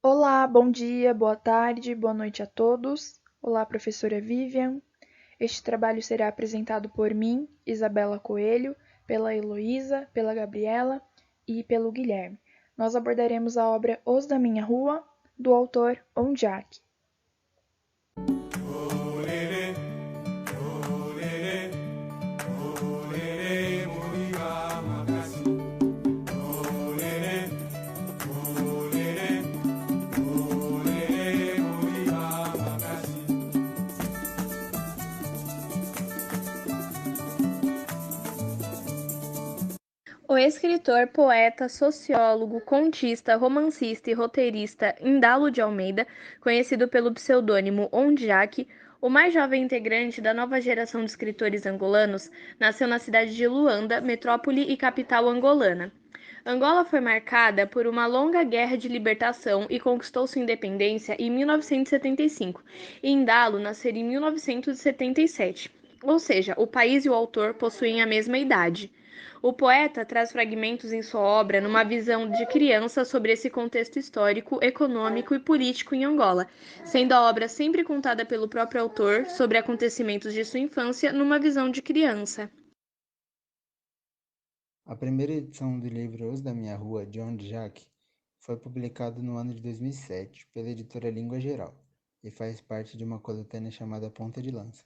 Olá, bom dia, boa tarde, boa noite a todos. Olá, professora Vivian. Este trabalho será apresentado por mim, Isabela Coelho, pela Heloísa, pela Gabriela e pelo Guilherme. Nós abordaremos a obra Os da Minha Rua, do autor Ondiak. O escritor, poeta, sociólogo, contista, romancista e roteirista Indalo de Almeida, conhecido pelo pseudônimo Ondiak, o mais jovem integrante da nova geração de escritores angolanos, nasceu na cidade de Luanda, metrópole e capital angolana. Angola foi marcada por uma longa guerra de libertação e conquistou sua independência em 1975, e Indalo nasceu em 1977, ou seja, o país e o autor possuem a mesma idade. O poeta traz fragmentos em sua obra numa visão de criança sobre esse contexto histórico, econômico e político em Angola, sendo a obra sempre contada pelo próprio autor sobre acontecimentos de sua infância numa visão de criança. A primeira edição do livro Os da Minha Rua, de Ondiak, foi publicado no ano de 2007 pela editora Língua Geral e faz parte de uma coletânea chamada Ponta de Lança.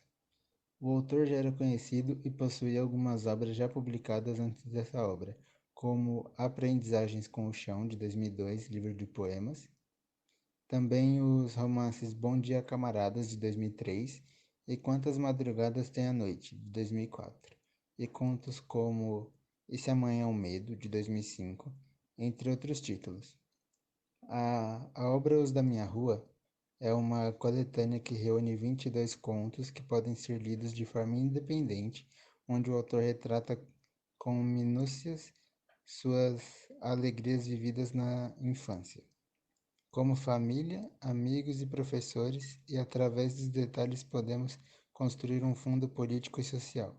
O autor já era conhecido e possuía algumas obras já publicadas antes dessa obra, como Aprendizagens com o Chão, de 2002, livro de poemas, também os romances Bom Dia Camaradas, de 2003, e Quantas Madrugadas Tem a Noite, de 2004, e contos como Esse Amanhã é um Medo, de 2005, entre outros títulos. A obra Os da Minha Rua é uma coletânea que reúne 22 contos que podem ser lidos de forma independente, onde o autor retrata com minúcias suas alegrias vividas na infância, como família, amigos e professores, e através dos detalhes podemos construir um fundo político e social.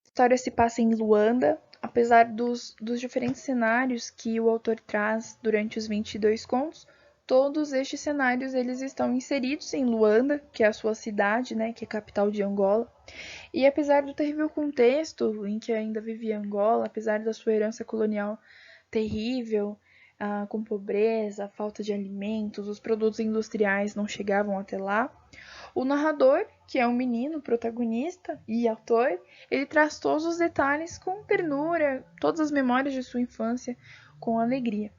A história se passa em Luanda, apesar dos diferentes cenários que o autor traz durante os 22 contos. Todos estes cenários eles estão inseridos em Luanda, que é a sua cidade, né, que é a capital de Angola. E apesar do terrível contexto em que ainda vivia Angola, apesar da sua herança colonial terrível, com pobreza, falta de alimentos, os produtos industriais não chegavam até lá, o narrador, que é um menino protagonista e autor, ele traz todos os detalhes com ternura, todas as memórias de sua infância com alegria.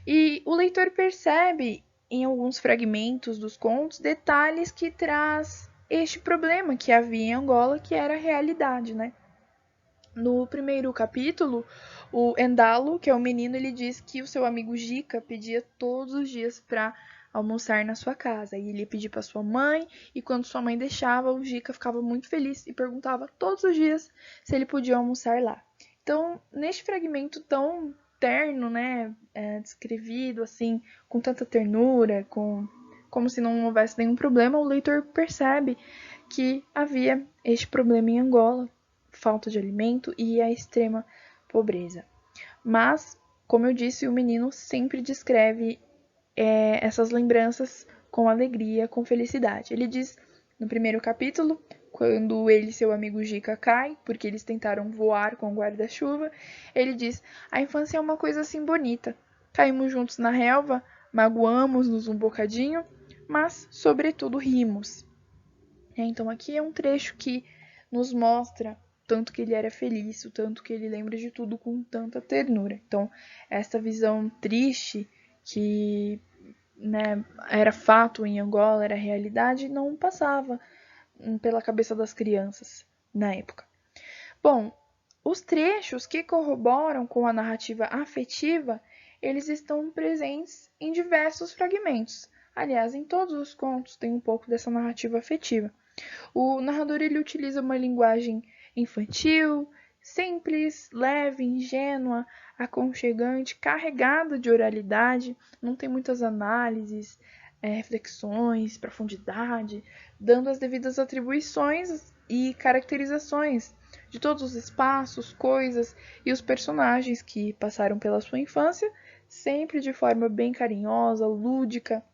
E o leitor percebe em alguns fragmentos dos contos detalhes que traz este problema que havia em Angola, que era a realidade, né? No primeiro capítulo, o Endalo, que é o menino, ele diz que o seu amigo Jica pedia todos os dias para almoçar na sua casa. E ele ia pedir para sua mãe, e quando sua mãe deixava, o Jica ficava muito feliz e perguntava todos os dias se ele podia almoçar lá. Então, neste fragmento tão terno, né, descrevido assim, com tanta ternura, como se não houvesse nenhum problema, o leitor percebe que havia este problema em Angola, falta de alimento e a extrema pobreza. Mas, como eu disse, o menino sempre descreve essas lembranças com alegria, com felicidade. Ele diz no primeiro capítulo, quando ele e seu amigo Jica caem, porque eles tentaram voar com o guarda-chuva, ele diz: a infância é uma coisa assim bonita. Caímos juntos na relva, magoamos-nos um bocadinho, mas, sobretudo, rimos. Então, aqui é um trecho que nos mostra o tanto que ele era feliz, o tanto que ele lembra de tudo com tanta ternura. Então, essa visão triste que, né, era fato em Angola, era realidade, não passava pela cabeça das crianças na época. Bom, os trechos que corroboram com a narrativa afetiva, eles estão presentes em diversos fragmentos. Aliás, em todos os contos tem um pouco dessa narrativa afetiva. O narrador ele utiliza uma linguagem infantil, simples, leve, ingênua, aconchegante, carregada de oralidade, não tem muitas análises, reflexões, profundidade, dando as devidas atribuições e caracterizações de todos os espaços, coisas e os personagens que passaram pela sua infância, sempre de forma bem carinhosa, lúdica,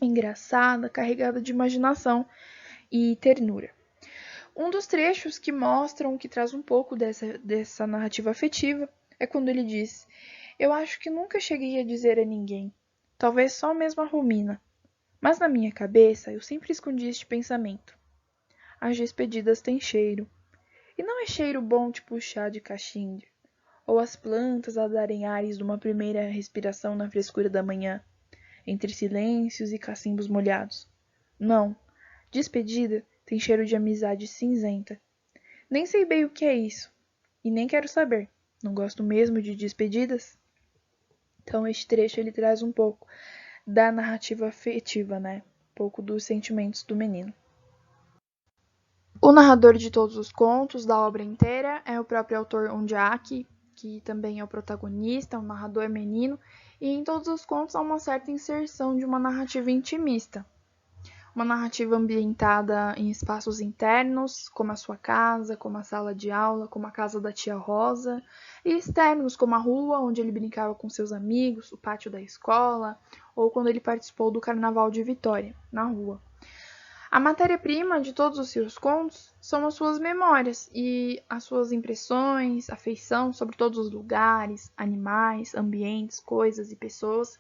engraçada, carregada de imaginação e ternura. Um dos trechos que mostram, que traz um pouco dessa narrativa afetiva, é quando ele diz: Eu acho que nunca cheguei a dizer a ninguém, talvez só mesmo a Romina, mas na minha cabeça eu sempre escondi este pensamento. As despedidas têm cheiro, e não é cheiro bom tipo chá de cachimbo, ou as plantas a darem ares de uma primeira respiração na frescura da manhã, entre silêncios e cacimbos molhados. Não, despedida tem cheiro de amizade cinzenta. Nem sei bem o que é isso, e nem quero saber. Não gosto mesmo de despedidas. Então este trecho ele traz um pouco da narrativa afetiva, né? Um pouco dos sentimentos do menino. O narrador de todos os contos da obra inteira é o próprio autor Ondiaki, que também é o protagonista, o narrador menino, e em todos os contos há uma certa inserção de uma narrativa intimista. Uma narrativa ambientada em espaços internos, como a sua casa, como a sala de aula, como a casa da tia Rosa, e externos, como a rua onde ele brincava com seus amigos, o pátio da escola, ou quando ele participou do Carnaval de Vitória, na rua. A matéria-prima de todos os seus contos são as suas memórias e as suas impressões, afeição sobre todos os lugares, animais, ambientes, coisas e pessoas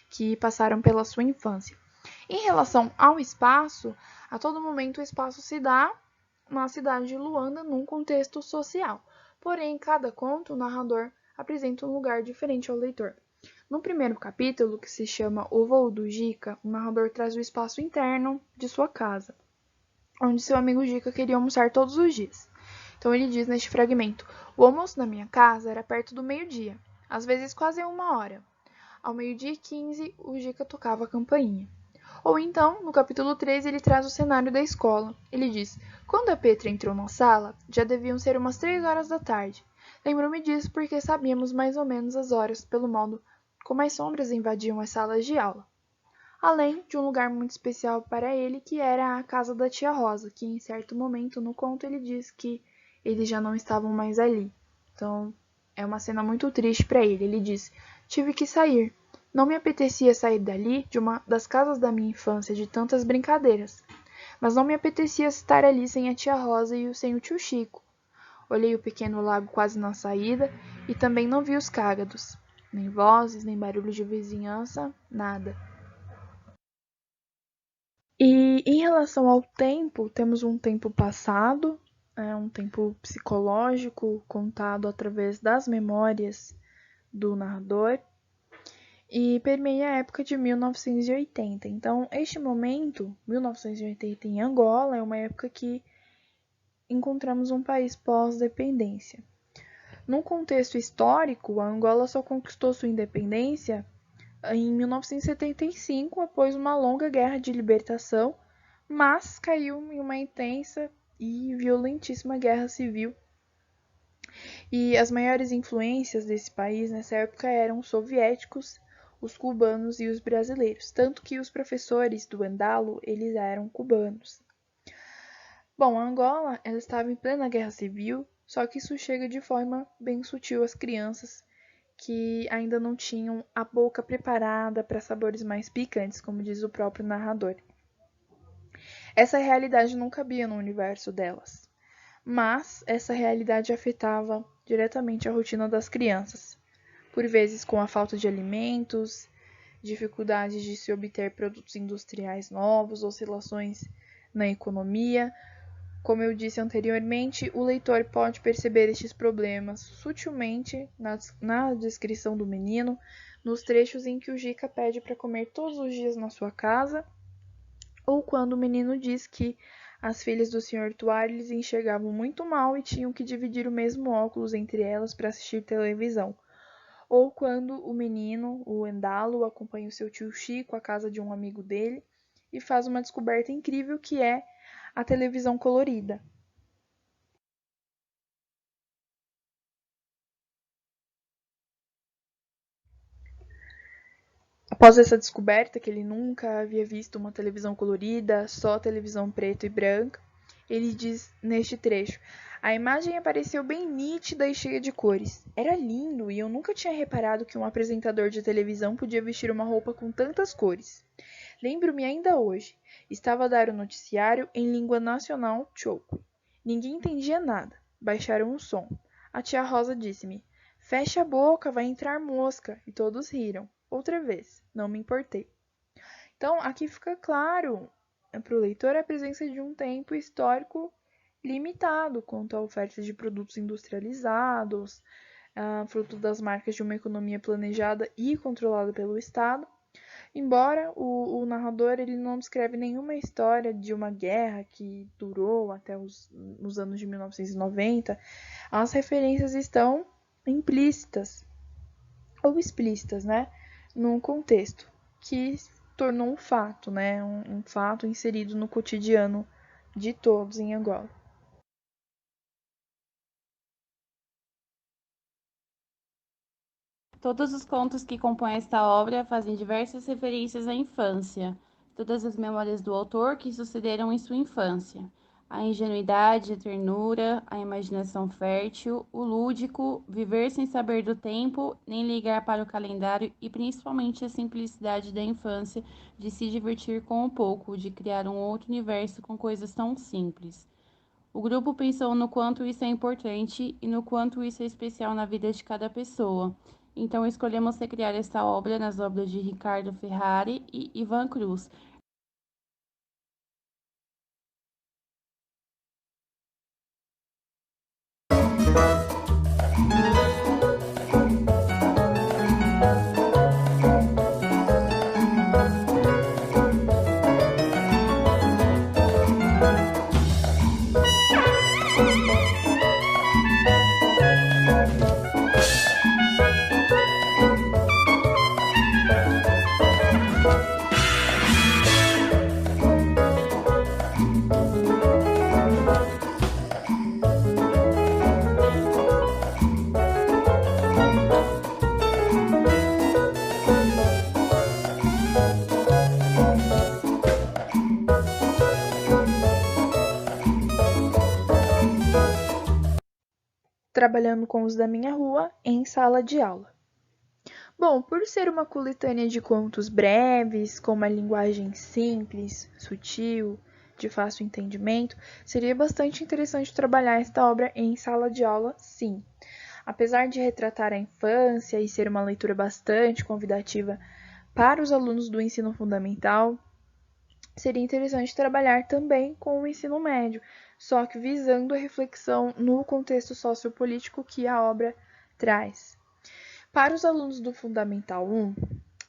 que passaram pela sua infância. Em relação ao espaço, a todo momento o espaço se dá na cidade de Luanda num contexto social. Porém, em cada conto, o narrador apresenta um lugar diferente ao leitor. No primeiro capítulo, que se chama O Voo do Jica, o narrador traz o espaço interno de sua casa, onde seu amigo Jica queria almoçar todos os dias. Então ele diz neste fragmento: O almoço na minha casa era perto do meio-dia, às vezes quase 1 hora. Ao meio-dia e 15, o Jica tocava a campainha. Ou então, no capítulo 13, ele traz o cenário da escola. Ele diz: Quando a Petra entrou na sala, já deviam ser umas 3 horas da tarde. Lembro-me disso porque sabíamos mais ou menos as horas, pelo modo como as sombras invadiam as salas de aula. Além de um lugar muito especial para ele, que era a casa da tia Rosa, que em certo momento no conto ele diz que eles já não estavam mais ali. Então, é uma cena muito triste para ele. Ele diz: Tive que sair. Não me apetecia sair dali, de uma das casas da minha infância, de tantas brincadeiras. Mas não me apetecia estar ali sem a tia Rosa e sem o tio Chico. Olhei o pequeno lago quase na saída e também não vi os cágados. Nem vozes, nem barulho de vizinhança, nada. E em relação ao tempo, temos um tempo passado, um tempo psicológico contado através das memórias do narrador, e permeia a época de 1980. Então, este momento, 1980 em Angola, é uma época que encontramos um país pós-dependência. Num contexto histórico, a Angola só conquistou sua independência em 1975, após uma longa guerra de libertação, mas caiu em uma intensa e violentíssima guerra civil. E as maiores influências desse país nessa época eram os soviéticos, os cubanos e os brasileiros, tanto que os professores do Andalo, eles eram cubanos. Bom, a Angola, ela estava em plena guerra civil, só que isso chega de forma bem sutil às crianças que ainda não tinham a boca preparada para sabores mais picantes, como diz o próprio narrador. Essa realidade não cabia no universo delas, mas essa realidade afetava diretamente a rotina das crianças, por vezes com a falta de alimentos, dificuldades de se obter produtos industriais novos, oscilações na economia. Como eu disse anteriormente, o leitor pode perceber estes problemas sutilmente na descrição do menino, nos trechos em que o Jica pede para comer todos os dias na sua casa, ou quando o menino diz que as filhas do Sr. Tuares enxergavam muito mal e tinham que dividir o mesmo óculos entre elas para assistir televisão. Ou quando o menino, o Endalo, acompanha o seu tio Chico à casa de um amigo dele e faz uma descoberta incrível que é a televisão colorida. Após essa descoberta, que ele nunca havia visto uma televisão colorida, só televisão preto e branca, Ele diz neste trecho: a imagem apareceu bem nítida e cheia de cores. Era lindo e eu nunca tinha reparado que um apresentador de televisão podia vestir uma roupa com tantas cores. Lembro-me ainda hoje. Estava a dar o noticiário em língua nacional Choco. Ninguém entendia nada. Baixaram o som. A tia Rosa disse-me: feche a boca, vai entrar mosca. E todos riram. Outra vez. Não me importei. Então, aqui fica claro para o leitor a presença de um tempo histórico limitado quanto à oferta de produtos industrializados, fruto das marcas de uma economia planejada e controlada pelo Estado. Embora o narrador ele não descreve nenhuma história de uma guerra que durou até os anos de 1990, as referências estão implícitas ou explícitas, né, num contexto que tornou um fato, né, um fato inserido no cotidiano de todos em Angola. Todos os contos que compõem esta obra fazem diversas referências à infância, todas as memórias do autor que sucederam em sua infância. A ingenuidade, a ternura, a imaginação fértil, o lúdico, viver sem saber do tempo, nem ligar para o calendário e principalmente a simplicidade da infância de se divertir com o pouco, de criar um outro universo com coisas tão simples. O grupo pensou no quanto isso é importante e no quanto isso é especial na vida de cada pessoa. Então escolhemos recriar esta obra nas obras de Ricardo Ferrari e Ivan Cruz. Trabalhando com os da minha rua em sala de aula. Bom, por ser uma coletânea de contos breves, com uma linguagem simples, sutil, de fácil entendimento, seria bastante interessante trabalhar esta obra em sala de aula, sim. Apesar de retratar a infância e ser uma leitura bastante convidativa para os alunos do ensino fundamental, seria interessante trabalhar também com o ensino médio, só que visando a reflexão no contexto sociopolítico que a obra traz. Para os alunos do Fundamental 1,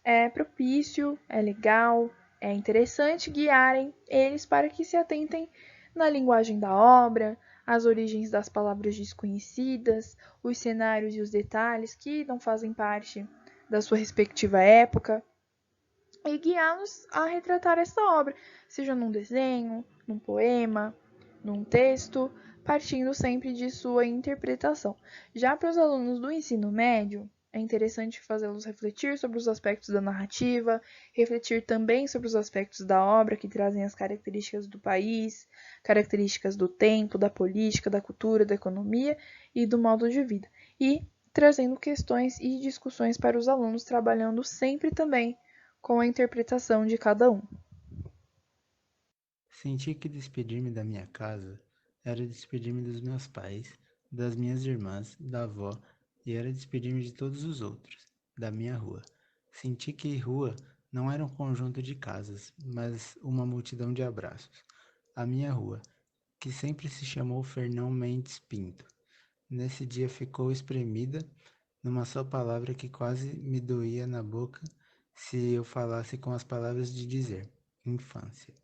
é propício, é legal, é interessante guiarem eles para que se atentem na linguagem da obra, as origens das palavras desconhecidas, os cenários e os detalhes que não fazem parte da sua respectiva época, e guiá-los a retratar essa obra, seja num desenho, num poema, num texto, partindo sempre de sua interpretação. Já para os alunos do ensino médio, é interessante fazê-los refletir sobre os aspectos da narrativa, refletir também sobre os aspectos da obra que trazem as características do país, características do tempo, da política, da cultura, da economia e do modo de vida. E trazendo questões e discussões para os alunos, trabalhando sempre também com a interpretação de cada um. Senti que despedir-me da minha casa era despedir-me dos meus pais, das minhas irmãs, da avó, e era despedir-me de todos os outros, da minha rua. Senti que rua não era um conjunto de casas, mas uma multidão de abraços. A minha rua, que sempre se chamou Fernão Mendes Pinto, nesse dia ficou espremida numa só palavra que quase me doía na boca se eu falasse com as palavras de dizer: infância.